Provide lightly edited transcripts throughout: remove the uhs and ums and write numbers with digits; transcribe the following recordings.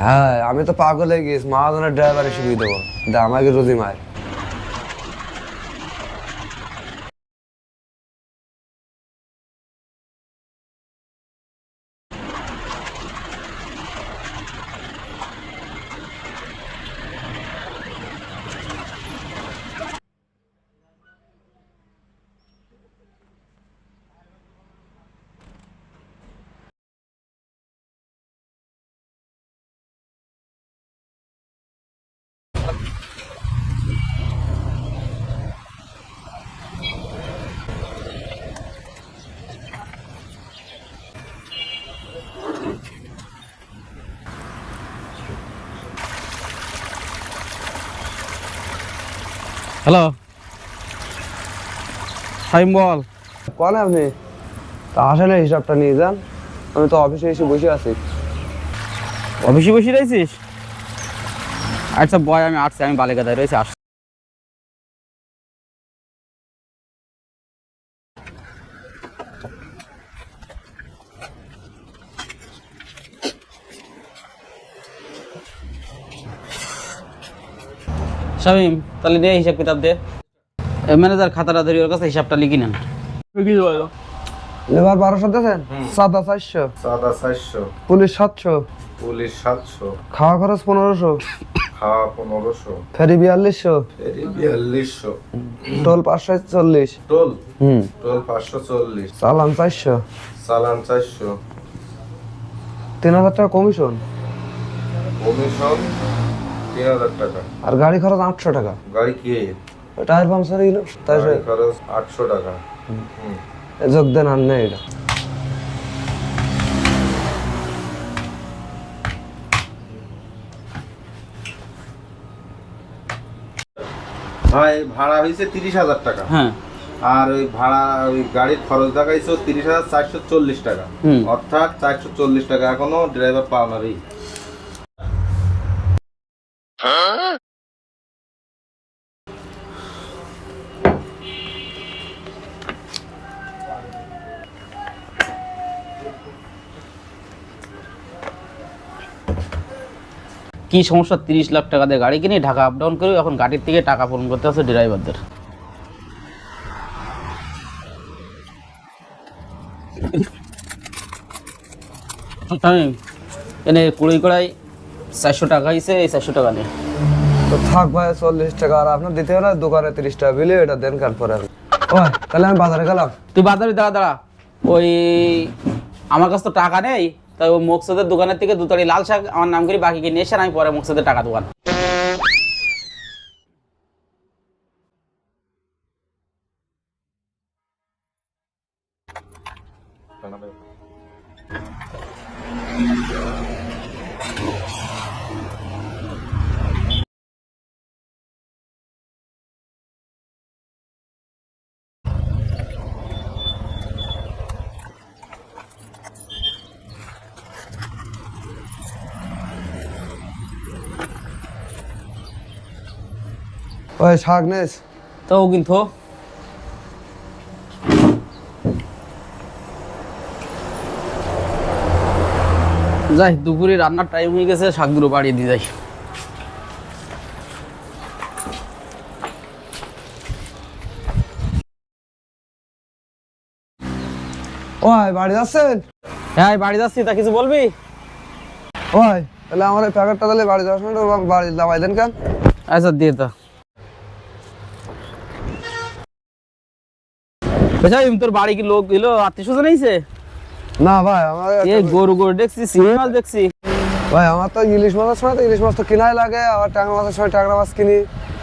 হ্যাঁ আমি তো পাগল হয়ে গেছি, মহাজনের ড্রাইভারে শিখিয়ে দেবো, আমাকে রোজি মার। হ্যালো সাইম বল। কোন আপনি তা আসেন, হিসাবটা নিয়ে যান, আমি তো অফিসে এসে বসে আছি। অফিসে বসে রয়েছিস? আচ্ছা বয়, আমি আসছি, আমি বালিকাদায় রয়েছি, আসছি। শামিম তাহলে দে হিসাব কিতাব দে। ম্যানেজার খাতাটা ধরি, ওর কাছে হিসাবটা লিখি নেন। লেবার 1200 দিয়েছেন, সাদা 400, সাদা 400, পুলিশ 700, পুলিশ 700, খাওয়া খরচ 1500, খাওয়া 1500, ফেরি 4200, ফেরি 4200, টোল 540, টোল হুম, টোল 540, চালান 400, চালান 400, 3000 টাকা কমিশন, কমিশন 3000 টাকা। আর গাড়ি খরচ 800 টাকা। গাড়ি কি? টায়ার পাংচার গেল, তাই গাড়ি খরচ 800 টাকা। যোগ দেন আর নেই এটা। ভাই ভাড়া হয়েছে 30,000 টাকা। হ্যাঁ, আর ওই ভাড়া ওই গাড়ির খরচ দেখাইছো 30,440 টাকা, অর্থাৎ 440 টাকা এখনো ড্রাইভার পাওনারই। কি সমস্যা? 30 লাখ টাকা দিয়ে গাড়ি কিনে ঢাকা আপ ডাউন করে এখন গাড়ির থেকে টাকা পূরণ করতে হচ্ছে ড্রাইভারদের। শামিম এনে কুড়ি কড়াই 400 টাকা হয়েছে, এই 400 টাকা নেই। তো থাক ভাই 40 টাকা, আর আপনার দিতে হবে না, দোকানে 30 টাকা বিলে, এটা দেন কাল পরে। ওই তাহলে আমি বাজারে গেলাম। তুই বাজারে দাঁড়া দাঁড়া, ওই আমার কাছে তো টাকা নেই, তাই ওই মকসুদের দোকানের থেকে দুতাড়ি লাল শাক আমার নাম করি, বাকি নিয়ে এসে আমি পরে মকসুদের টাকা দোকান। ওই শাক নেস। তো কিন্তু যাই, দুপুরে রান্নার টাইম হয়ে গেছে, শাকগুলো বাড়িয়ে দিয়ে যাই। ওই বাড়ি যাচ্ছেন? হ্যাঁ বাড়ি যাচ্ছি, তা কিছু বলবি? ওই তাহলে আমার এই প্যাকেটটা তাহলে বাড়ি যাওয়ার সময় বাড়ি দাবাই দেন কেন? আচ্ছা দিয়ে তো। আচ্ছা তোর বাড়ি কি লোক এলো, আত্মীয় স্বজন এইছে? না ভাই আমার এই গরু গরু দেখছি, চিংড়ি মাছ দেখছি। ভাই আমার তো ইলিশ মাছের সময় তো ইলিশ মাছ তো কিনাই লাগে, আবার ট্যাংরা মাছের সময় ট্যাংরা মাছ কিনি,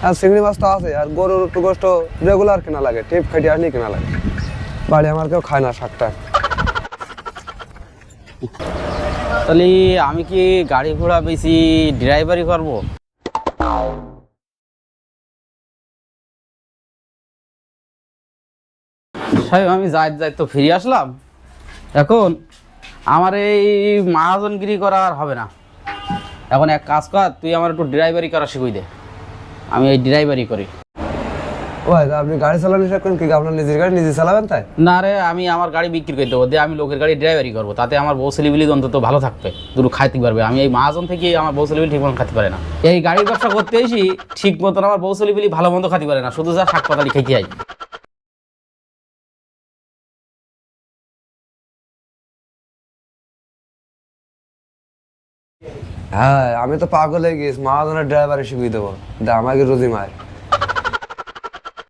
আর চিংড়ি মাছ তো আছে, আর গরুর একটু গোস্ত রেগুলার কেনা লাগে, টিপ খেটে আসলেই কেনা লাগে। বাড়ি আমার কেউ খায় না শাকটা। তাহলে আমি কি গাড়ি ঘোড়া বেশি ড্রাইভারি করবো? সাহেব আমি যাই যাই তো ফিরে আসলাম, এখন আমার এই মহাজনগিরি করা আর হবে না। এখন এক কাজ কর, তুই আমার একটু ড্রাইভারি করা শিখিয়ে দে, আমি এই ড্রাইভারি করি। ও ভাই তা আপনি গাড়ি চালানো শেখ করেন কি আপনার নিজের গাড়ি নিজে চালাবেন তাই? না রে, আমি আমার গাড়ি বিক্রি করে দেবো, দিয়ে আমি লোকের গাড়ি ড্রাইভারি করবো, তাতে আমার বউ ছেলেবিলি অন্তত ভালো থাকবে, দুটো খাইতে পারবে। আমি এই মহাজন থেকে আমার বউ ছেলেবিলি ঠিক মতো খাইতে পারে না। এই গাড়ির ব্যবসা করতে এসি ঠিক মতন আমার বউ ছেলেবিলি ভালো মন্দ খাইতে পারে না, শুধু যা শাক পাতালি খাইতে হয়। হ্যাঁ আমি তো পাগল হয়ে গেছি, মহাজনের ড্রাইভারে শিখিয়ে দেবো, আমাকে রোজি মার।